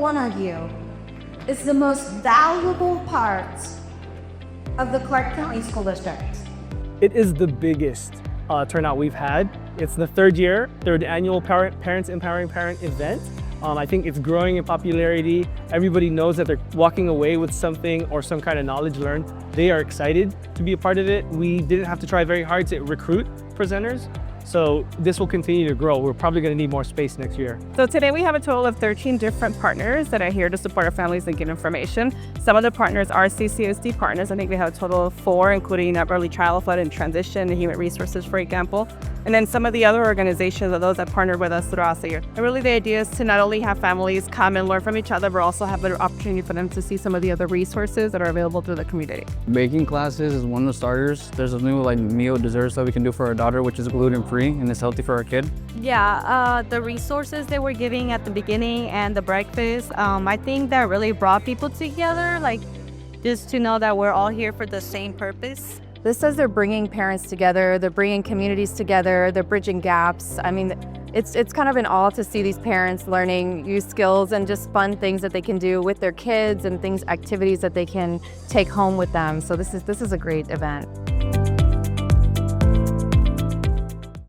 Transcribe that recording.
one of you is the most valuable part of the Clark County School District? It is the biggest turnout we've had. It's the third annual Parents Empowering Parent event. I think it's growing in popularity. Everybody knows that they're walking away with something or some kind of knowledge learned. They are excited to be a part of it. We didn't have to try very hard to recruit presenters. So this will continue to grow. We're probably going to need more space next year. So today we have a total of 13 different partners that are here to support our families and get information. Some of the partners are CCSD partners. I think we have a total of 4, including early childhood and transition and human resources, for example. And then some of the other organizations are those that partnered with us throughout the year. And really the idea is to not only have families come and learn from each other, but also have an opportunity for them to see some of the other resources that are available through the community. Baking classes is one of the starters. There's a new meal desserts that we can do for our daughter, which is gluten-free and it's healthy for our kid. Yeah, the resources they were giving at the beginning and the breakfast, I think that really brought people together, just to know that we're all here for the same purpose. This says they're bringing parents together, they're bringing communities together, they're bridging gaps. I mean, it's kind of an awe to see these parents learning new skills and just fun things that they can do with their kids and activities that they can take home with them. So this is a great event.